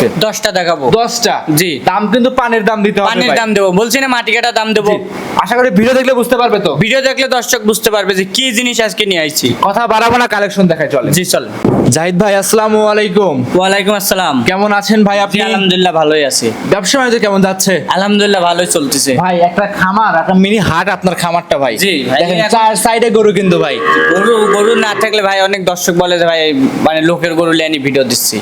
আজকে? 10টা দেখাবো। 10টা? জি। দাম কিন্তু পানের দাম দিতে হবে পানির ভাই। দাম দেবো, বলছি না মাটি কাটা দাম দেবো। জি। আশা করি ভিডিও দেখলে বুঝতে পারবে তো। ভিডিও দেখলে দর্শক বুঝতে পারবে যে কি জিনিস আজকে নিয়ে আইছি। কথা বাড়াবো না, কালেকশন দেখাই চলে। জি চল। জাহিদ ভাই আসসালামু আলাইকুম। ওয়ালাইকুম আসসালাম। কেমন আছেন ভাই জি, আপনি? আলহামদুলিল্লাহ ভালোই আছি। ব্যবসা বাণিজ্য কেমন যাচ্ছে? আলহামদুলিল্লাহ ভালোই চলতেছে। ভাই একটা খামার, একটা মিনি হাট আপনার খামারটা ভাই। জি, ভাই, দেখেন এখন- চার সাইডে গরু কিন্তু ভাই। গরু গরু না থাকলে ভাই অনেক দর্শক বলে যে ভাই মানে লোকের গরু লিয়ে ভিডিও দিচ্ছি,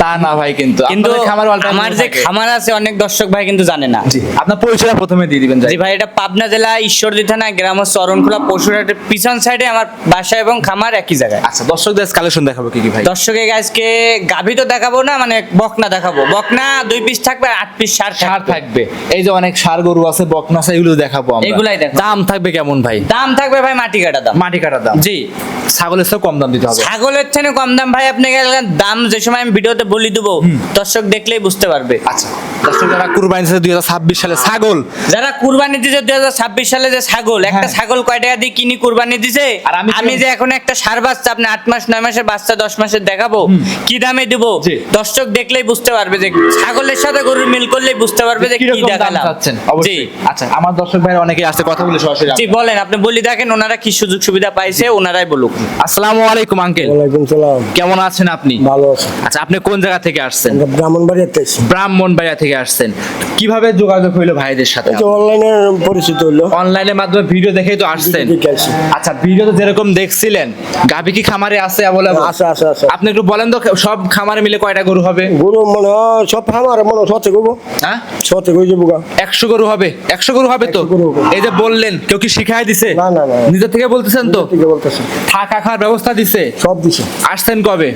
তা না ভাই, কিন্তু কিন্তু আপনাদের খামার all time আমার যে থাকে। খামার আছে অনেক দর্শক ভাই কিন্তু জানে না। জি, আপনার পরিচয়টা প্রথমে দিয়ে দিবেন জি ভাই। ভাই, এটা পাবনা জেলা ঈশ্বরদী থানা গ্রাম হচ্ছে অরণখোলা পশুরহাটের পিছন সাইডে আমার বাসা এবং খামার একই জায়গায়। আচ্ছা, দর্শকদের কালেকশন দেখাবো কি কি ভাই? দর্শকে আজকে গাভী তো দেখাবো না, মানে বকনা দেখাবো। বকনা 2 পিস থাকবে আর 8 পিস ষাঁড় সার থাকবে। থাকবে, এই যে অনেক সার গরু আছে, বকনা আছে, এগুলো দেখাবো আমরা। এগুলাই দেখাবো। দাম থাকবে কেমন ভাই? দাম থাকবে ভাই মাটি কাটা দাম। মাটি কাটার দাম। জি। ছাগলের চেয়ে কম দাম দিতে হবে। ছাগলের থেকে কম দাম ভাই, আপনাকে দাম যে সময় আমি ভিডিওতে বলি দেবো, দর্শক দেখলেই বুঝতে পারবে। আচ্ছা, দর্শক যারা কুরবানি দিয়েছে 2026 সালে ছাগল, যারা কুরবানি দিছে 2026 সালে যে ছাগল, একটা হ্যাঁ। ছাগল কয় টাকা দিয়ে কিনি কুরবানি দিছে, আর আমি যে এখন একটা ষাঁড় বাচ্চা আপনি 8 মাস 9 মাসের বাচ্চা 10 মাসের দেখাবো, কি দামে দিব, জি। দর্শক দেখলেই বুঝতে পারবে যে ছাগলের সাথে গরুর মিল করলেই বুঝতে পারবে যে কি কিরকম দাম দেখালাম। চাচ্ছেন? জি অবশ্যই। আচ্ছা, আমার দর্শক ভাইরা অনেকেই আসছে, কথা বলে সরাসরি জি বলেন, আপনি বলি দেখেন ওনারা কি সুযোগ সুবিধা পাইছে, ওনারাই বলুক। আসসালামু আলাইকুম আঙ্কেল। ওয়ালাইকুম সালাম। কেমন আছেন আপনি? ভালো আছি। আচ্ছা, আপনি কোন জায়গা থেকে আসছেন? আমরা ব্রাহ্মণবাড়িয়াতে আছি। ব্রাহ্মণবাড়িয়া থেকে আসছেন। কিভাবে যোগাযোগ হইলো ভাইদের সাথে? এই যে অনলাইনে পরিচিত হইলো। অনলাইনের মাধ্যমে ভিডিও দেখেই তো আসছেন। ভিডিও দেখে আসছি। আচ্ছা, ভিডিওতে যেরকম দেখছিলেন, গাভী কি খামারে আছে বলে আছে আছে আছে। আপনি একটু বলেন তো, সব খামারে মিলে কয়টা গরু হবে? গরু মনে হয় সব আমার মনে হয় সতে গরু হ্যাঁ, সতে গরু যাবো গা। 100 গরু হবে। 100 গরু হবে তো? 100 গরু হবে। এই যে বললেন, কেউ কি শিখাই দিছে? না, না, না। নিজে থেকে বলতেছেন তো? থেকে বলতেছে থাকা খাওয়ার ব্যবস্থা দিছে? সব দিছে। আসছেন কবে?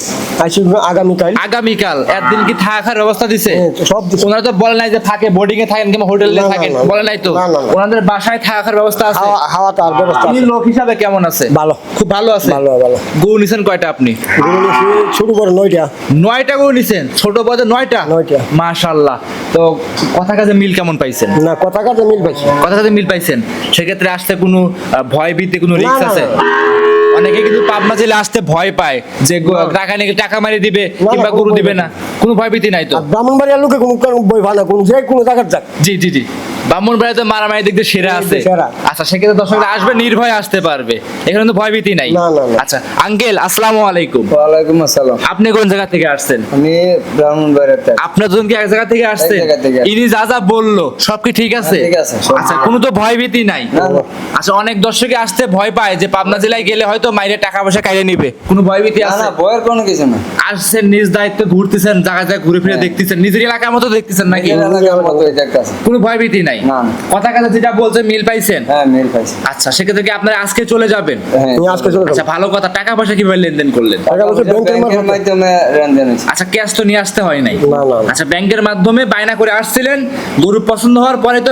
আইসি আগামীকাল। আগামীকাল। একদিন কি থাকা খাওয়ার ব্যবস্থা দিছে? হ্যাঁ, সব দিছে। ওনারা তো বলে নাই যে থাকে বোর্ডিং এ থাকেন কিংবা হোটেলে না, না, থাকেন, না। বলে নাই তো? না, না, না। ওনাদের বাসায় থাকা খাওয়ার ব্যবস্থা আছে? হাওয়া তার ব্যবস্থা আপনি আছে। লোক হিসাবে কেমন আছে? ভালো। খুব ভালো আছে। ভালো ভালো। গরু নিছেন কয়টা আপনি? গরু নিছি শুরু করে 9টা। 9টা গরু নিছেন, ছোট বড় 9টা? 9টা। মাশাআল্লাহ। তো কথা কাজে মিল কেমন পাইছেন? না, কথা কাজে মিল পাইছি। কথা কাজে মিল পাইছেন। সেক্ষেত্রে আসতে কোনো ভয় ভীতি, কোনো না, রিস্ক না, আছে? না। অনেকে কিন্তু পাবনা জেলে আসতে ভয় পায় যে টাকা নিয়ে টাকা মারি দিবে না, কিংবা কোনো গরু ভয় দিবে নেই। না, কোনো ভয় ভীতি নাই তো? আর ব্রাহ্মণবাড়িয়ার লোকে কোনো বই ভালো না, কোনো যে কোনো জায়গার যাক। জি জি জি, ব্রাহ্মণবাড়িয়া তো মারামারি দিক দিয়ে সেরা আছে। সেরা। আচ্ছা, সেক্ষেত্রে দর্শকরা আসবে, নির্ভয়ে আসতে পারবে, এখানে তো ভয় ভীতি নাই। না, না, না। আচ্ছা আঙ্কেল, আসসালামু আলাইকুম। ওয়ালাইকুম আসসালাম। আপনি কোন জায়গা থেকে আসছেন? আমি ব্রাহ্মণবাড়িয়াতে আছি। আপনার দুজন কি এক জায়গা থেকে আসছে? এক জায়গা থেকে। ইনি যা যা বললো সব কি ঠিক আছে? হ্যাঁ, ঠিক আছে, সব আচ্ছা, ঠিক কোনো তো ভয় ভীতি নাই? না, না। আচ্ছা, অনেক দর্শকে আসতে ভয় পায় যে পাবনা জেলায় গেলে হয়তো মাইরে টাকা পয়সা কাইরে নিবে, কোনো ভয় ভীতি না আছে? না, বয়ের কোনো কিছু না। আসছেন নিজ দায়িত্বে, ঘুরতেছেন, জায়গায় জায়গায় ঘুরে ফিরে হ্যাঁ। দেখতেছেন, নিজের এলাকার মতো দেখতেছেন নাকি? নিজের এলাকার মতো এটা একটা আছে। কোনো ভয় ভীতি নাই? না, না। কথা কথা যেটা বলছে মিল পাইছেন? হ্যাঁ, মিল পাইছি। আচ্ছা, সেক্ষেত্রে কি আপনারা আজকে চলে যাবেন? হ্যাঁ। তুমি আজকে চলে আচ্ছা, যাও। ভালো কথা। টাকা পয়সা কিভাবে লেনদেন করলেন? টাকা পয়সা ব্যাংকের ব্যাংকের মাধ্যমে। মাধ্যমে লেনদেন হয়েছে। আচ্ছা, ক্যাশ তো নিয়ে আসতে হয় নাই? না, না, না। আচ্ছা, ব্যাংকের মাধ্যমে বায়না করে আসছিলেন, গরু পছন্দ হওয়ার পরে তো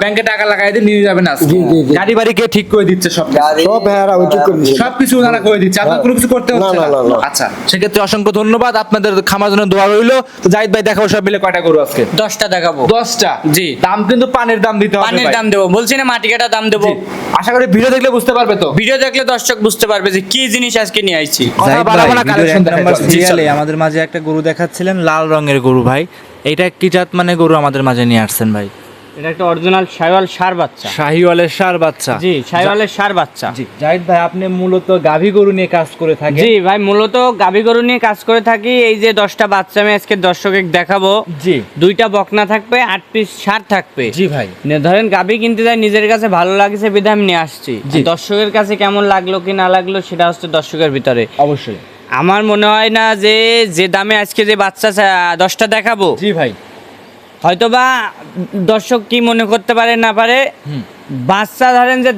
ব্যাংকে টাকা লাগাই দিয়ে নিয়ে যাবেন আজকে। জি, জি, জি। গাড়ি বাড়ি কে ঠিক করে দিচ্ছে? সব গাড়ি- সব হ্যাঁ ওই ঠিক করে দিছে। সবকিছু ওনারা করে দিচ্ছে, আপনার কোনো কিছু করতে হচ্ছে না, না? না, না, না। আচ্ছা, সেক্ষেত্রে অসংখ্য ধন্যবাদ, আপনাদের খামার জন্য দোয়া রইলো। তো জাহিদ ভাই, দেখাবো সব মিলে কয়টা গরু আজকে? 10টা দেখাবো। 10টা? জি। দাম কিন্তু পানের দাম দিতে হবে পানির ভাই। দাম দেবো, বলছি না মাটি কাটা দাম দেবো। জি। আশা করি ভিডিও দেখলে বুঝতে পারবে তো। ভিডিও দেখলে দর্শক বুঝতে পারবে যে কি জিনিস আজকে নিয়ে আইছি। কথা জাহিদ বাড়াবো ভাই, না, ভিডিওর কালেকশন এক দেখাই নাম্বার চলো। জি, সিরিয়ালে চলো। আমাদের মাঝে একটা গরু দেখাচ্ছিলেন, লাল রঙের গরু ভাই। এটা কি জাত মানে গরু আমাদের মাঝে নিয়ে আসছেন ভাই? এটা একটা অরিজিনাল শাইওয়াল ষাঁড় বাচ্চা। শাহিওয়ালের ষাঁড় বাচ্চা। জি, শাইওয়ালের ষাঁড় বাচ্চা। জি, জাহিদ ভাই, আপনি মূলত গাভী গরু নিয়ে কাজ করে থাকেন? জি ভাই, মূলত গাভী গরু নিয়ে কাজ করে থাকি। এই যে 10টা বাচ্চা আমি আজকে দর্শকে দেখাবো। জি 2টা বকনা থাকবে, 8 পিস ষাঁড় থাকবে। জি ভাই। ধরেন গাভী কিনতে যাই, নিজের কাছে ভালো লাগছে বিধায় আমি নিয়ে আসছি। জি। দর্শকের কাছে কেমন লাগলো কি না লাগলো সেটা হচ্ছে দর্শকের ভিতরে। অবশ্যই। আমার মনে হয় না যে যে দামে আজকে যে বাচ্চা 10টা দেখাবো, জি ভাই। হয়তোবা দর্শক কি মনে করতে পারে না পারে, বাচ্চা ধরেন যে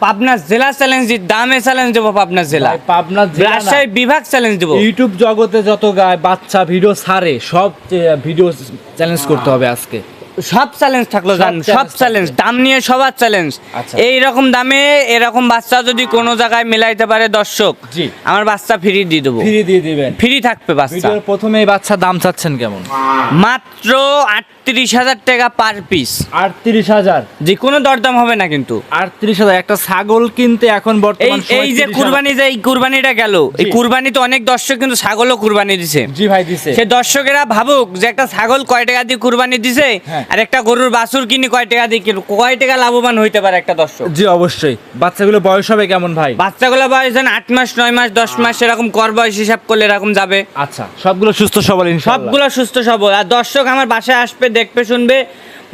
পাবনা জেলা চ্যালেঞ্জ দামে চ্যালেঞ্জ দেবো, পাবনা জেলা ভাই, পাবনা জেলা না। রাজশাহী বিভাগ চ্যালেঞ্জ দেবো। ইউটিউব জগতে যত গায় বাচ্চা ভিডিও ছাড়ে, সব ভিডিও চ্যালেঞ্জ করতে হবে আজকে। সব চ্যালেঞ্জ থাকলো জান, সব challenge চ্যালেঞ্জ, দাম নিয়ে সবার চ্যালেঞ্জ। আচ্ছা। এই রকম দামে এরকম বাচ্চা যদি কোনো জায়গায় মিলাইতে পারে দর্শক, জি। আমার বাচ্চা ফ্রি দিয়ে দেবো, ফ্রি দিয়ে দিবেন। ফ্রি থাকবে বাচ্চা। ভিডিওর প্রথমে এই বাচ্চা দাম চাচ্ছেন কেমন? মাত্র 38,000 টাকা পার পিস। 38,000। যে কোনো দরদাম হবে না কিন্তু। 38,000 একটা ছাগল কিনতে এখন এই বর্তমান সময় এই যে 30,000 কুরবানি, যে এই কুরবানিটা গেল, এই জি। কুরবানি তো অনেক দর্শক কিন্তু ছাগলও কুরবানি দিছে। জি ভাই দিছে। সে দর্শকেরা ভাবুক যে একটা ছাগল কয় টাকা দিয়ে কুরবানি দিছে, হ্যাঁ। আর একটা গরুর বাছুর কিনে কয় টাকা দিয়ে কিনলো, কয় টাকা লাভবান হইতে পারে একটা দর্শক। জি অবশ্যই। বাচ্চাগুলো বয়স হবে কেমন ভাই? বাচ্চাগুলো বয়স 8 মাস 9 মাস 10 মাস এরকম কর বয়স হিসাব করলে এরকম যাবে। আচ্ছা, সবগুলো সুস্থ সবল ইনশাআল্লাহ। সবগুলো সুস্থ সবল। আর দর্শক আমার বাসায় আসবে, দেখবে, শুনবে,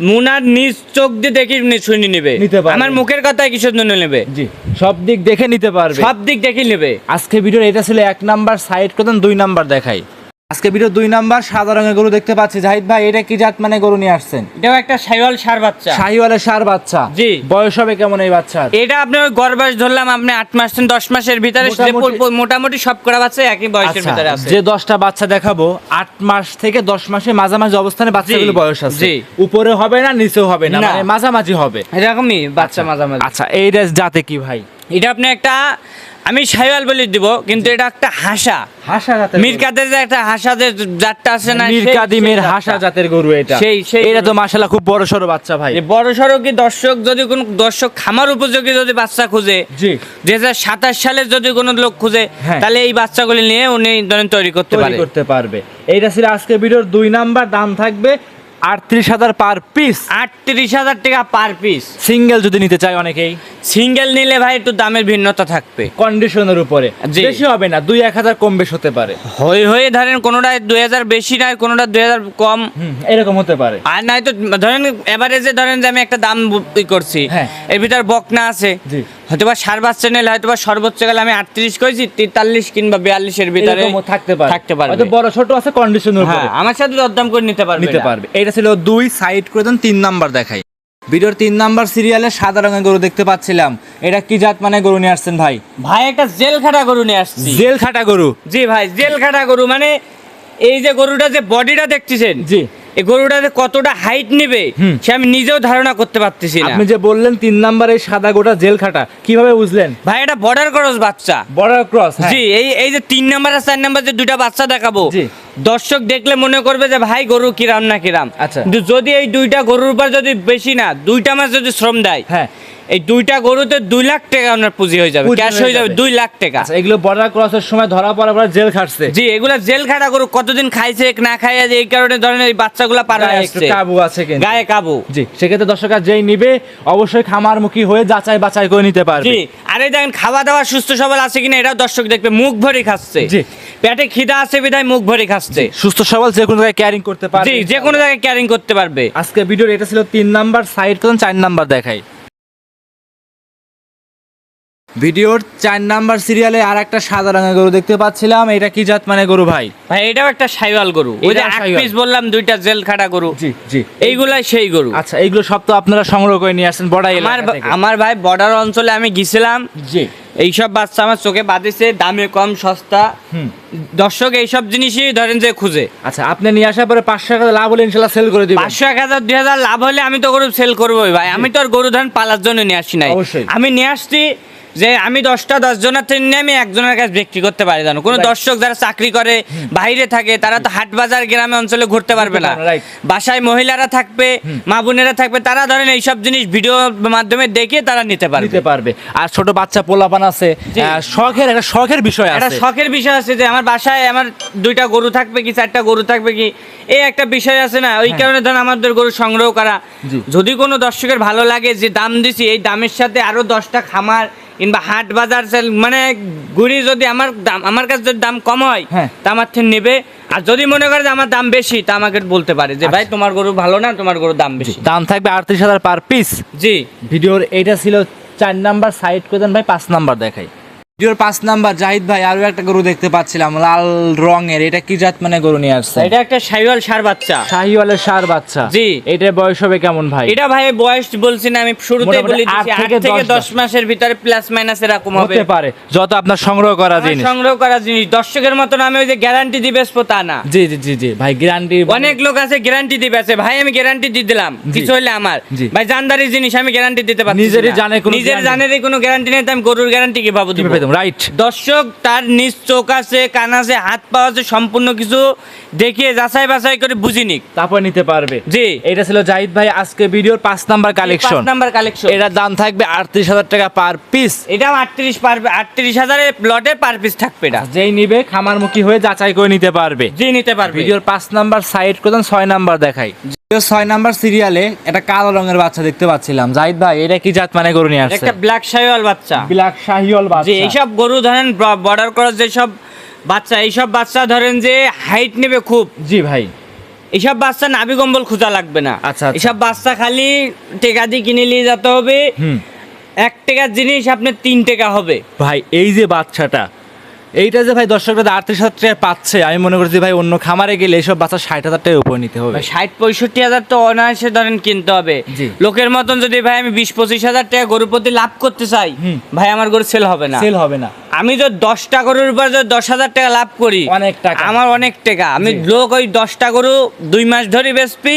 মুনার নিজ চোখ দিয়ে দেখে শুনে নেবে, নিতে পারবে। আমার মুখের কথায় কিছু জন্য নেবে, জি, সব দিক দেখে নিতে পারবে। সব দিক দেখে নেবে। আজকে ভিডিওর এটা ছিল 1 নাম্বার, সাইড করতেন 2 নাম্বার দেখাই। আজকে ভিডিও 2 নাম্বার সাদা রঙের গরু দেখতে পাচ্ছি। জাহিদ ভাই, এটা কি জাত মানে গরু নিয়ে আসছেন? এটাও একটা শাইওয়াল ষাঁড় বাচ্চা। শাহিওয়ালের ষাঁড় বাচ্চা। জি। বয়স হবে কেমন এই বাচ্চার? এটা আপনি ওই গড় ধরলাম আপনি 8 মাস 10 মাসের ভিতরে, মোটামুটি সব করা বাচ্চা একই বয়সের আচ্ছা, ভিতরে আছে। যে 10টা বাচ্চা দেখাবো 8 মাস থেকে 10 মাসের মাঝামাঝি অবস্থানে বাচ্চাগুলো বয়স আছে। জি। উপরে হবে না, নিচেও হবে না, না। মানে মাঝামাঝি হবে। এরকমই বাচ্চা মাঝামাঝি। আচ্ছা, এই জাতে কি ভাই? এটা আপনি একটা, আমি শাইওয়াল বলে দিব, কিন্তু এটা একটা হাসা, হাসা জাতের মিরকাদের যে একটা হাসা যে জাতটা আছে না, মিরকাদিমের হাসা জাতের গরু এটা। সেই এটা তো মাশাআল্লাহ খুব বড় সরো বাচ্চা ভাই। বড় সড়ো কি দর্শক, যদি কোন দর্শক খামার উপযোগী যদি বাচ্চা খুঁজে, জি। 2027 সালে যদি কোনো লোক খুঁজে, হ্যাঁ। তাহলে এই বাচ্চাগুলি নিয়ে উনি ধরেন তৈরি করতে তৈরি পারে। করতে পারবে। এইটা ছিল আজকে ভিডিওর 2 নাম্বার। দাম থাকবে 38,000 পার পিস। 38,000 টাকা পার পিস। সিঙ্গেল যদি নিতে চায় অনেকেই, সিঙ্গেল নিলে ভাই একটু দামের ভিন্নতা থাকবে, কন্ডিশনের উপরে জি। বেশি হবে না, 2-1,000 কম বেশ হতে পারে। হয়ে ধরেন কোনোটায় 2000 বেশি নয়, কোনোটা 2000 কম, এরকম হতে পারে। আর নাই তো ধরেন এভারেজে ধরেন যে আমি একটা দাম করছি, হ্যাঁ। এর ভিতর বকনা আছে, জি। হয়তো বা ষাঁড় বাচ্চা নিলে হয়তো বা সর্বোচ্চ গেলে আমি 38 করেছি, 43 কিংবা 42 এর ভিতরে এরকমও থাকতে পারে। হয়তো পারবে। বড় ছোট আছে, কন্ডিশনের উপরে হ্যাঁ, আমার সাথে দরদাম করে নিতে পারবে। নিতে পারবে। এটা ছিল 2, সাইড করে দেন 3 নাম্বার দেখাই। ভিডিওর 3 নাম্বার সিরিয়ালে সাদা রঙের গরু দেখতে পাচ্ছিলাম। এটা কি জাত মানে গরু নিয়ে আসছেন ভাই? ভাই একটা জেল খাটা গরু নিয়ে আসছি। জেল খাটা গরু। জি ভাই, জেল খাটা গরু মানে এই যে গরুটা যে বডিটা দেখতেছেন, জি। এই গরুটা যে কতটা হাইট নেবে সে আমি নিজেও ধারণা করতে পারতেছি না। আপনি যে বললেন 3 নাম্বার এই সাদা গোটা জেল খাটা, কিভাবে বুঝলেন? ভাই এটা বর্ডার ক্রস বাচ্চা। Border cross. জি, এই যে 3 নাম্বার আর 4 নাম্বার যে দুইটা বাচ্চা দেখাবো, জি। দর্শক দেখলে মনে করবে যে ভাই গরু কিরাম না কিরাম। আচ্ছা। কিন্তু যদি এই দুইটা গরুর উপর যদি বেশি না 2টা মাস যদি শ্রম দেয়, হ্যাঁ। এই দুইটা গরুতে 2 লাখ টাকা আপনার পুঁজি হয়ে যাবে, পুঁজি ক্যাশ হয়ে হয়ে যাবে যাবে। 2 লাখ টাকা। আচ্ছা, এগুলো বর্ডার ক্রসের সময় ধরা পড়ার পর জেল খাটছে। জি, এগুলা জেল খাটা গরু কতদিন খাইছে না খাইয়া, যে এই কারণে ধরেন এই বাচ্চাগুলা পার হয়ে গায়ে একটু আসছে, কাবু আছে কিন্তু। গায়ে কাবু। জি, সেক্ষেত্রে দর্শকরা যেই নিবে অবশ্যই খামারমুখী হয়ে যাচাই বাছাই করে নিতে পারবে। জি, আর এই দেখেন খাওয়া দাওয়া সুস্থ সবল আছে কিনা এটাও দর্শক দেখবে, মুখ ভরে খাচ্ছে। জি। পেটে খিদা আছে বিধায় মুখ ভরে খাচ্ছে। সুস্থ সবল যে কোনো জায়গায় ক্যারিং করতে পারবে। জি, যে কোনো জায়গায় ক্যারিং করতে পারবে। আজকে ভিডিওর এটা ছিল 3 নাম্বার, সাইড করুন 4 নাম্বার দেখাই। ভিডিওর 4 নাম্বার সিরিয়ালে আর একটা সাদা রঙের গরু দেখতে পাচ্ছিলাম। এটা কি জাত মানে গরু ভাই? ভাই এটাও একটা শাইওয়াল গরু। ওই যে এটাও এক শাইওয়াল। পিস বললাম দুইটা জেল খাটা গরু, জি জি। এইগুলাই সেই গরু। আচ্ছা, এইগুলো সব তো আপনারা সংগ্রহ করে নিয়ে আসছেন বড়াই এলাকা থেকে। আমার ভাই বর্ডার অঞ্চলে আমি গেছিলাম, জি। এইসব বাচ্চা আমার চোখে বাঁধেছে, দামে কম সস্তা। দর্শক এইসব জিনিসই ধরেন যে খুঁজে। আচ্ছা, আপনি নিয়ে আসার পরে 500 টাকা লাভ হলে ইনশাআল্লাহ সেল করে দিবেন। 500, 1000, 2000 লাভ হলে আমি তো গরু সেল করবোই ভাই। আমি তো আর গরু ধরেন পালার জন্য নিয়ে আসি নাই। অবশ্যই। আমি নিয়ে আসছি যে আমি 10 জনের থেকে নিয়ে আমি একজনের কাছে বিক্রি করতে পারি। জানো কোনো Right. দর্শক যারা চাকরি করে বাইরে থাকে তারা তো হাট বাজার গ্রামে অঞ্চলে ঘুরতে পারবে না। Right. বাসায় মহিলারা থাকবে, মা বোনেরা থাকবে, তারা ধরেন এইসব জিনিস ভিডিওর মাধ্যমে দেখে তারা নিতে নিতে পারবে। পারবে। আর ছোট বাচ্চা পোলাপান আছে, জি। একটা শখের বিষয় একটা আছে। শখের বিষয় আছে যে আমার বাসায় আমার 2টা গরু থাকবে কি 4টা গরু থাকবে কি, এই একটা বিষয় আছে না, ওই কারণে ধরেন আমাদের গরু সংগ্রহ করা। জি। যদি কোনো দর্শকের ভালো লাগে যে দাম দিছি এই দামের সাথে আরো 10টা খামার কিংবা হাট বাজার মানে ঘুরি, যদি আমার কাছে যদি দাম কম হয় হ্যাঁ। তা আমার থেকে নেবে। আর যদি মনে করে যে আমার দাম বেশি তা আমাকে বলতে পারে যে ভাই তোমার গরু ভালো না, তোমার গরুর দাম বেশি। দাম থাকবে 38,000 পার পিস। জি। ভিডিওর এইটা ছিল 4 নাম্বার, সাইড করে দেন ভাই 5 নাম্বার দেখাই। ভিডিওর 5 নাম্বার জাহিদ ভাই আরো একটা গরু দেখতে পাচ্ছিলাম লাল রঙের, এটা কি জাত মানে গরু নিয়ে আসছে? এটা একটা শাহিওয়াল ষাঁড় বাচ্চা। শাহিওয়ালের ষাঁড় বাচ্চা। জি। এটার বয়স হবে কেমন ভাই? এটা ভাই বয়স বলছি না, আমি শুরুতেই মোটামুটি বলে দিচ্ছি 8 8 থেকে থেকে 10 10 মাসের ভিতরে প্লাস মাইনাস এরকম হবে। হতে পারে, যত আপনার সংগ্রহ করা আমার জিনিস। সংগ্রহ করা জিনিস দর্শকের মতন আমি ওই যে গ্যারান্টি দিবে তা না। জি জি জি জি ভাই, গ্যারান্টি অনেক লোক আছে গ্যারান্টি দিবে আছে, ভাই আমি গ্যারান্টি দিয়ে দিলাম কিছু হইলে আমার জি। ভাই জানদারি জিনিস আমি গ্যারান্টি দিতে পারছি নিজেরই না। জানে কোনো নিজের guarantee- জানেরই কোনো গ্যারান্টি নেই, তো আমি গরুর গ্যারান্টি কিভাবে দিব? রাইট। দর্শক তার নিজ চোখ আছে, কান আছে, হাত পা আছে, সম্পূর্ণ কিছু দেখিয়ে যাচাই বাছাই করে বুঝি নিক, তারপর নিতে পারবে। জি। এটা ছিল জাহিদ ভাই আজকে ভিডিওর 5 নাম্বার কালেকশন। 5 number collection. এটার দাম থাকবে 38,000 টাকা পার পিস। এটা 38,000 লটে পার পিস থাকবে এটা। যেই নিবে খামারমুখী হয়ে যাচাই করে নিতে পারবে। জি নিতে পারবে। ভিডিওর 5 নাম্বার সাইড করতেন 6 নাম্বার দেখাই। ভিডিও 6 নাম্বার সিরিয়ালে একটা কালো রঙের বাচ্চা দেখতে পাচ্ছিলাম। জাহিদ ভাই এটা কি জাত মানে গরু নিয়ে আসছে? একটা ব্ল্যাক শাহিওয়াল বাচ্চা। ব্ল্যাক শাহিওয়াল যে বাচ্চা। এইসব গরু ধরেন বর্ডার ক্রস যেসব বাচ্চা, এইসব বাচ্চা ধরেন যে হাইট নেবে খুব, জি ভাই। এইসব বাচ্চা নাভি কম্বল খোঁজা লাগবে না। আচ্ছা, আচ্ছা। এইসব বাচ্চা খালি টেকা দিয়ে কিনে নিয়ে যেতে হবে। 1 টাকার জিনিস আপনার 3 টাকা হবে। ভাই এই যে বাচ্চাটা, এইটা যে ভাই দর্শকরা 38,000 টাকা পাচ্ছে, আমি মনে করছি ভাই অন্য খামারে গেলে এইসব বাচ্চা 60,000 টাকার উপরে নিতে হবে। 60-65 তো অনায়াসে ধরেন কিনতে হবে। জি। লোকের মতন যদি ভাই আমি 20-25 টাকা গরুর প্রতি লাভ করতে চাই, ভাই আমার গরু সেল হবে না। সেল হবে না। আমি যদি 10টা গরুর উপর যদি 10,000 টাকা লাভ করি, অনেক টাকা। আমার অনেক টাকা। আমি লোক ওই 10টা গরু 2 মাস ধরে বেচবি,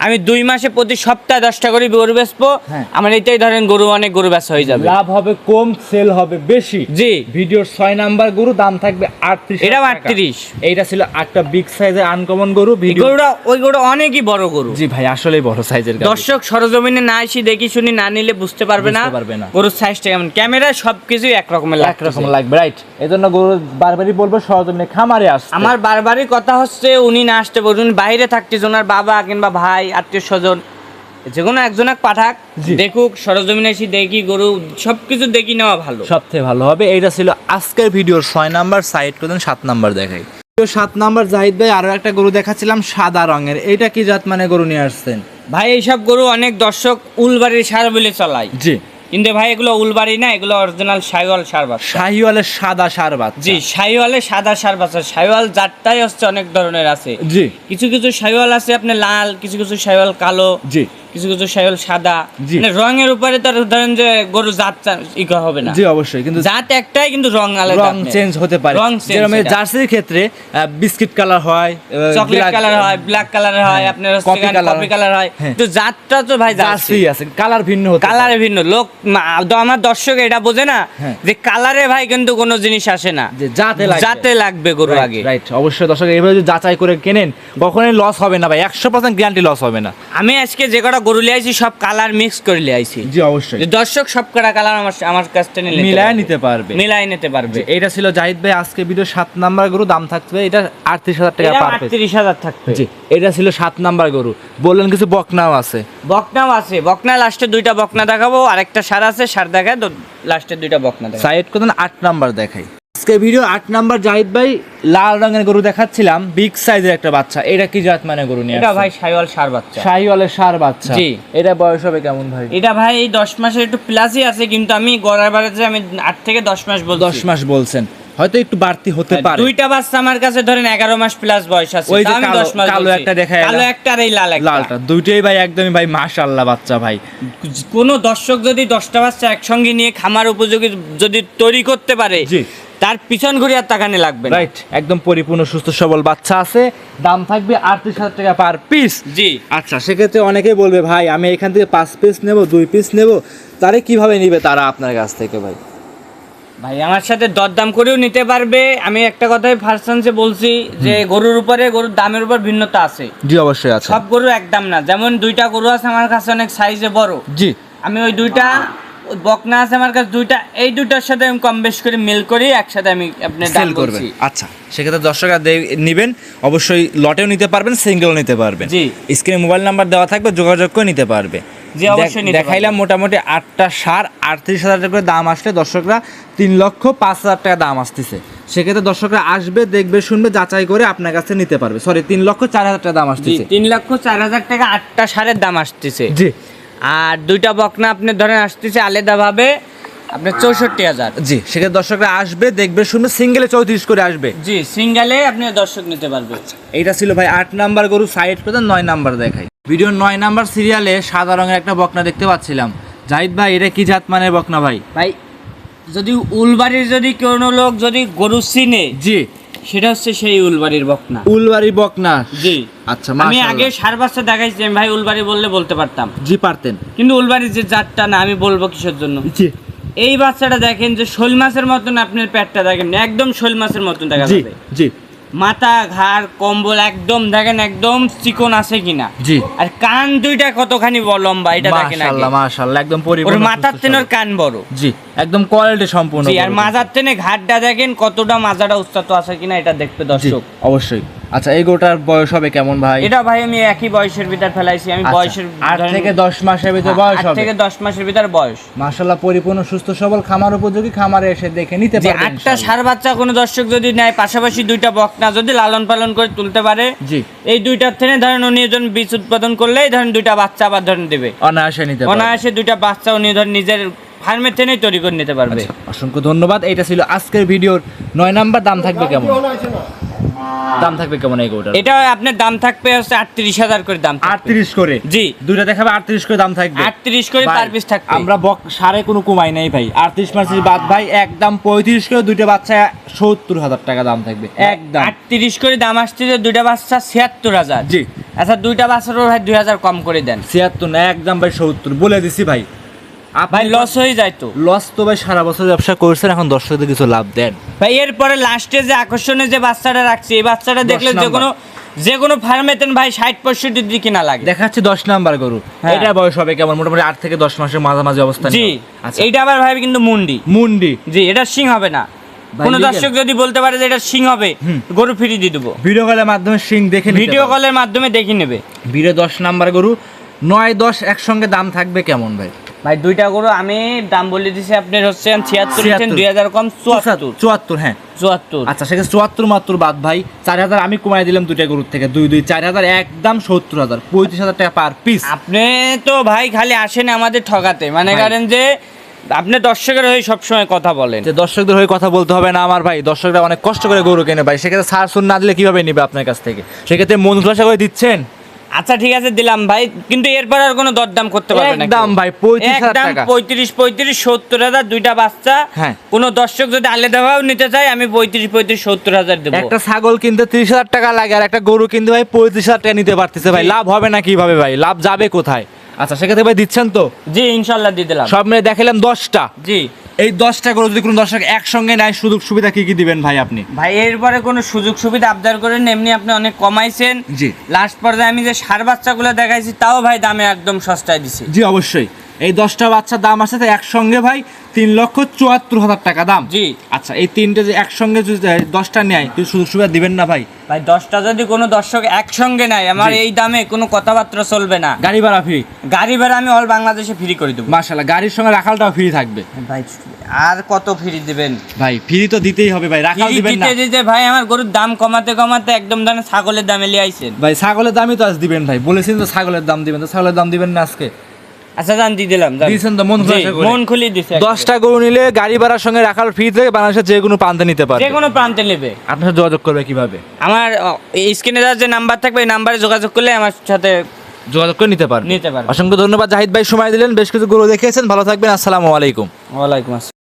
আমি 2 মাসে প্রতি সপ্তাহে 10টা করে গরু বেচবো, হ্যাঁ। আমার এটাই ধরেন গরু অনেক গরু বেচা হয়ে যাবে। লাভ হবে কম, সেল হবে বেশি। জি। ভিডিওর 6 নাম্বার গরু দাম থাকবে 38,000 এটাও টাকা। 38। এইটা ছিল একটা বিগ সাইজের আনকমন গরু। ভিডিও গরুটা ওই গরু অনেকই বড় গরু। জি ভাই আসলেই বড় সাইজের গাড়ি। দর্শক সরজমিনে না এসে দেখি শুনি না নিলে বুঝতে পারবে না বুঝতে পারবে না। গরুর সাইজটা কেমন। ক্যামেরায় সবকিছু একরকমের একরকম লাগবে। লাগবে, রাইট। এজন্য গরু বারবারই বলবো সরজমিনে খামারে আসতে। আমার বারবারই কথা হচ্ছে উনি না আসতে বলুন, বাইরে থাকতে ওনার বাবা কিংবা ভাই আত্মীয় স্বজন যে কোনো একজনক পাঠাক, জি। দেখুক সরজমিনে এসে দেখি গরু সবকিছু দেখি নেওয়া ভালো। সবথেকে ভালো হবে। এইটা ছিল আজকের ভিডিওর 6 নাম্বার সাইড করতেন 7 নাম্বার দেখাই। ভিডিও 7 নাম্বার জাহিদ ভাই আরো একটা গরু দেখাচ্ছিলাম সাদা রঙের, এইটা কি জাত মানে গরু নিয়ে আসছেন? ভাই এইসব গরু অনেক দর্শক উলবাড়ির সার বলে চালায়, জি। কিন্তু ভাই এগুলো উলবাড়ি না, এগুলো অরিজিনাল শাহিওয়াল সার বাচ্চা। শাহিওয়ালের সাদা ষাঁড় বাচ্চা। জি, শাহিওয়ালের সাদা সার বাচ্চা। শাহিওয়াল জাতটাই হচ্ছে অনেক ধরনের আছে। জি কিছু কিছু শাহিওয়াল আছে আপনার লাল, কিছু কিছু শাহিওয়াল কালো, জি কিছু কিছু শাহিওয়াল সাদা। জি। মানে রঙের উপরে তো ধরেন যে গরু জাত হবে না। জি অবশ্যই, কিন্তু জাত একটাই, কিন্তু রং আলাদা। রং চেঞ্জ হতে পারে। রং change যেরকম সেটা। জার্সির ক্ষেত্রে বিস্কিট কালার হয়, চকলেট black- কালার হয়, ব্ল্যাক কালার হয়, হ্যাঁ, আপনার কফি কালার কফি কালার হয়। হ্যাঁ। তো জাতটা তো ভাই জার্সি জার্সি, আছে, কালার ভিন্ন হতে পারে। কালারে ভিন্ন। লোক আমার দর্শক এটা বোঝে না হ্যাঁ। যে কালারে ভাই কিন্তু কোনো জিনিস আসে না, যে জাতে লাগবে। জাতে লাগবে গরু আগে। রাইট, অবশ্যই দর্শক এইভাবে যদি যাচাই করে কেনেন কখনোই লস হবে না ভাই, 100% গ্যারান্টি লস হবে না। আমি আজকে যে কটা গরু লিয়ে আইছি সব কালার মিক্স করে লিয়ে আইছি, জি অবশ্যই, যে দর্শক সব কটা কালার আমার কাছ থেকে মিলায় নিতে পারবে। মিলাই নিতে পারবে। এইটা ছিল জাহিদ ভাই আজকে ভিডিও 7 নাম্বার গরু, দাম থাকবে এটা 38,000 টাকা এটা পার পিস। 38,000 থাকবে। জি, এটা ছিল 7 নাম্বার গরু। বললেন কিছু বকনাও আছে? বকনাও আছে, বকনা লাস্টে 2টা বকনা দেখাবো, আরেকটা সার আছে, সার দেখায় তো লাস্টে 2টা বকনা দেখাবো। সাইড করতেন 8 নাম্বার দেখাই। আজকে ভিডিও 8 নাম্বার জাহিদ ভাই লাল রঙের গরু দেখাচ্ছিলাম, বিগ সাইজের একটা বাচ্চা। এটা কি জাত মানে গরু নিয়ে এটা আসছেন? ভাই শাহিওয়াল সার বাচ্চা। শাহিওয়ালের ষাঁড় বাচ্চা। জি। এটা বয়স হবে কেমন ভাই? এটা ভাই এই 10 মাসের একটু প্লাসই আছে, কিন্তু আমি গড়ার বাড়াতে আমি 8 থেকে 10 মাস বলছি। 10 মাস বলছেন, হয়তো একটু বাড়তি হতে পারে। 2টা বাচ্চা আমার কাছে ধরেন 11 মাস প্লাস বয়স আছে। ওই যে তা আমি 10 মাস কালো বলছি। একটা দেখায় কালো এলাম। একটা আর এই লাল একটা। লালটা দুইটাই ভাই একদমই ভাই মাশাআল্লাহ বাচ্চা ভাই। কোন দর্শক যদি 10টা বাচ্চা একসঙ্গে নিয়ে খামার উপযোগী যদি তৈরি করতে পারে, জি। তার পিছন ঘুরে আর তাকানে লাগবে না। রাইট, একদম পরিপূর্ণ সুস্থ সবল বাচ্চা আছে, দাম থাকবে 38,000 টাকা পার পিস। জি। আচ্ছা, সেক্ষেত্রে অনেকেই বলবে ভাই আমি এখান থেকে 5 পিস নেব, 2 পিস নেব, তারে কিভাবে নিবে তারা আপনার কাছ থেকে ভাই? ভাই আমার সাথে দরদাম করেও নিতে পারবে। আমি একটা কথাই ফার্স্ট চান্সে বলছি যে গরুর উপরে গরুর দামের উপর ভিন্নতা আছে। জি অবশ্যই আছে। সব গরু একদম না। যেমন 2টা গরু আছে আমার কাছে অনেক সাইজে বড়, জি আমি ওই 2টা ওই বকনা আছে আমার কাছে 2টা, এই 2টার সাথে আমি কম বেশ করে মিল করি, একসাথে আমি আপনার দাম সেল করবেন। বলছি। আচ্ছা, সেক্ষেত্রে দর্শকরা নেবেন, অবশ্যই লটেও নিতে পারবেন, সিঙ্গেলও নিতে পারবেন। জি। স্ক্রিনে মোবাইল নাম্বার দেওয়া থাকবে, যোগাযোগ করে নিতে পারবে। জি, অবশ্যই নিতে দেখাইলাম মোটামুটি 8টা সার 38,000 টাকা করে দাম আসলে দর্শকরা 3,05,000 টাকা দাম আসতেছে। সেক্ষেত্রে দর্শকরা আসবে, দেখবে, শুনবে, যাচাই করে আপনার কাছে নিতে পারবে। সরি, 3,04,000 টাকা দাম জি, আসতেছে। 3,04,000 টাকা 8টা সারের দাম আসতেছে। জি আর 2টা বকনা আপনি ধরেন আসতেছে আলাদাভাবে আপনার 64,000। জি, সেক্ষেত্রে দর্শকরা আসবে দেখবে শুনবে, সিঙ্গেলে 34 করে আসবে। জি, সিঙ্গেলে আপনি দর্শক নিতে পারবে। এইটা ছিল ভাই 8 নাম্বার গরু, সাইড করে 9 নাম্বার দেখাই। ভিডিও 9 নাম্বার সিরিয়ালে সাদা রঙের একটা বকনা দেখতে পাচ্ছিলাম। জাহিদ ভাই, এটা কি জাত মানের বকনা ভাই? ভাই যদি উলবাড়ির যদি কোনো লোক যদি গরু চিনে, জি, সেটা হচ্ছে সেই উলবাড়ির বকনা। উলবাড়ি বকনা। জি, আচ্ছা, আমি মাশাআল্লাহ। আগে সার বাচ্চা দেখাইছি, আমি ভাই উলবাড়ি বললে বলতে পারতাম, জি পারতেন। কিন্তু উলবাড়ির যে জাতটা না, আমি বলবো কিসের জন্য। জি এই বাচ্চাটা দেখেন যে শোল মাছের মতন, আপনার পেটটা দেখেন একদম শোল মাছের মতন দেখা জি যাবে। জি মাথা ঘাড় কম্বল একদম দেখেন একদম চিকন আছে কিনা। জি, আর কান দুইটা কতখানি লম্বা এটা দেখেন আগে। মাশাআল্লাহ মাশাআল্লাহ, একদম ওর পরিপূর্ণ মাথার সুস্থ তেন সবল। কান বড়। জি, একদম কোয়ালিটি সম্পূর্ণ। জি, আর মাজার তেনে ঘাটটা দেখেন কতটা মাজাটা উচ্চত আছে কিনা, এটা দেখবে জি, দর্শক। অবশ্যই। আচ্ছা, এই গরুটার বয়স হবে কেমন ভাই? এটা ভাই আমি একই বয়সের ভিতর ফেলাইছি, আমি আচ্ছা, বয়সের 8 থেকে 10 মাসের ভিতরে বয়স 8 হবে। থেকে 10 মাসের ভিতর বয়স। মাশাআল্লাহ, পরিপূর্ণ সুস্থ সবল, খামার উপযোগী, খামারে এসে দেখে নিতে যে পারবেন। 8টা সার বাচ্চা কোনো দর্শক যদি নেয়, পাশাপাশি 2টা বকনা যদি লালন পালন করে তুলতে পারে, জি, এই 2টার থেকে ধরেন উনি জন বীজ উৎপাদন করলেই ধরেন 2টা বাচ্চা আবার ধরেন দেবে অনায়াসে নিতে পারবেন। অনায়াসে 2টা বাচ্চা উনি ধরেন নিজের ফার্মের থেকেই তৈরি করে নিতে পারবে। আচ্ছা, অসংখ্য ধন্যবাদ। এইটা ছিল আজকের ভিডিওর 9 নাম্বার। দাম থাকবে কেমন? দাম থাকবে কেমন এই গরুটার? এটা আপনার দাম থাকবে হচ্ছে 38,000 করে দাম থাকবে। 38 করে। জি, দুইটা দেখাবে 38 করে দাম থাকবে। 38 করে ভাই, পার পিস থাকবে। আমরা সাড়ে কোনো কমাই নাই ভাই। 38 মাসের বাদ ভাই একদম 35 করে, দুইটা বাচ্চা 70,000 টাকা দাম থাকবে একদম। 38 করে দাম আসছে যে 2টা বাচ্চা 76,000। জি, আচ্ছা 2টা বাচ্চারও ভাই 2,000 কম করে দেন 76 না, একদম ভাই 70 বলে দিছি ভাই। ভাই, লস হয়ে যায় তো। লস তো ভাই সারা বছর ব্যবসা করছেন, এখন দর্শকদের কিছু লাভ দেন ভাই। এরপরে লাস্টে যে আকর্ষণীয় যে বাচ্চাটা রাখছি, এই বাচ্চাটা 10 দেখলে নাম্বার। যে কোনো ফার্মেতেন ভাই 60-65 দিকে কিনা লাগে। দেখাচ্ছে 10 নাম্বার গরু। হ্যাঁ। এটা বয়স হবে কেমন? মোটামুটি 8 থেকে 10 মাসের মাঝামাঝি অবস্থান। জি, আচ্ছা, এইটা আবার ভাই কিন্তু মুন্ডি। মুন্ডি। জি, এটা সিং হবে না। ভাই, কোনো legal? দর্শক যদি বলতে পারে যে এটা সিং হবে, হুম। গরু ফ্রি দিয়ে দেবো। ভিডিও কলের মাধ্যমে সিং দেখে নিতে ভিডিও পারবেন। কলের মাধ্যমে দেখে নেবে। ভিডিও 10 নাম্বার গরু 9-10 একসঙ্গে দাম থাকবে কেমন ভাই? ভাই 2টা গরু আমি দাম বলে দিছি আপনার হচ্ছে 76, 2000 কম 74। 74, হ্যাঁ 74। আচ্ছা, সেখানে 74 মাত্র বাদ ভাই। 4,000 আমি কমাই দিলাম দুইটা গরুর থেকে, 2 4,000 একদম 70,000, 35,000 টাকা পার পিস। আপনি তো ভাই খালি আসেন আমাদের ঠকাতে, মানে ভাই। করেন যে আপনি দর্শকের হয়ে সবসময় কথা বলেন। যে দর্শকদের হয়ে কথা বলতে হবে না আমার ভাই, দর্শকরা অনেক কষ্ট করে গরু কেনে ভাই, সেক্ষেত্রে সার সুন না দিলে কিভাবে নিবে আপনার কাছ থেকে? সেক্ষেত্রে মন খোলাসা করে দিচ্ছেন। আচ্ছা ঠিক আছে দিলাম ভাই, কিন্তু এরপর আর কোনো দরদাম করতে পারবে না একদম কেউ। ভাই 35,000 একদম টাকা। 35, 70,000 2টা বাচ্চা। হ্যাঁ। কোনো দর্শক যদি আলাদাভাবে নিতে চায় আমি 35, 70,000 দেবো। একটা ছাগল কিনতে 30,000 টাকা লাগে, আর একটা গরু কিনতে ভাই 35,000 টাকা নিতে পারতেছে ভাই। জি। লাভ হবে না কিভাবে ভাই? লাভ যাবে কোথায়? আচ্ছা, সেক্ষেত্রে ভাই দিচ্ছেন তো? জি ইনশাল্লাহ দিয়ে দিলাম। সব মিলে দেখালাম 10টা। জি এই 10টা গরু যদি কোনো দর্শক একসঙ্গে নেয়, সুযোগ সুবিধা কি কি দিবেন ভাই আপনি? ভাই এরপরে কোনো সুযোগ সুবিধা আবদার করেন, এমনি আপনি অনেক কমাইছেন। জি। লাস্ট পর্যায়ে আমি যে সার বাচ্চাগুলো দেখাইছি তাও ভাই দামে একদম সস্তায় দিছি। জি অবশ্যই। এই 10টা বাচ্চার দাম আছে তো একসঙ্গে ভাই 3,74,000 টাকা দাম। জি। আচ্ছা, এই তিনটে যে একসঙ্গে যদি 10টা নেয়, কিছু সুযোগ সুবিধা দিবেন না ভাই? ভাই 10টা যদি কোনো দর্শক একসঙ্গে নেয়, আমার জি। এই দামে কোনো কথাবার্তা চলবে না। গাড়ি ভাড়া ফ্রি। গাড়ি ভাড়া আমি অল বাংলাদেশে ফ্রি করে দেবো। মাশাআল্লাহ, গাড়ির সঙ্গে রাখালটাও ফ্রি থাকবে ভাই আর কত ফ্রি দিবেন? ভাই। ফ্রি তো দিতেই হবে ভাই, রাখাল ফ্রি দিবেন না দিতে দিতে ভাই আমার গরুর দাম কমাতে কমাতে একদম দানে ছাগলের দামে লিয়ে আইছেন। ভাই। ছাগলের দামই তো আজ দিবেন ভাই, বলেছেন তো ছাগলের দাম দিবেন, তো ছাগলের দাম দিবেন না আজকে? আচ্ছা জান দিয়ে দিলাম, যান। দিয়েছেন তো মন জি, খোলাসা করে? মন খুলি দিছে। 10টা গরু নিলে গাড়ি ভাড়ার সঙ্গে রাখাল ফ্রি থেকে বাংলাদেশের যে কোনো প্রান্তে নিতে পারবে। যে কোনো প্রান্তে নেবে। আপনার সাথে যোগাযোগ করবে কিভাবে? আমার এই স্ক্রিনে যে নাম্বার থাকবে এই নাম্বারে যোগাযোগ করলে আমার সাথে যোগাযোগ করে নিতে পারবে। নিতে পারবে। অসংখ্য ধন্যবাদ জাহিদ ভাই, সময় দিলেন, বেশ কিছু গরু দেখিয়েছেন। ভালো থাকবেন, আসসালামু আলাইকুম। ওয়ালাইকুম আসসালাম।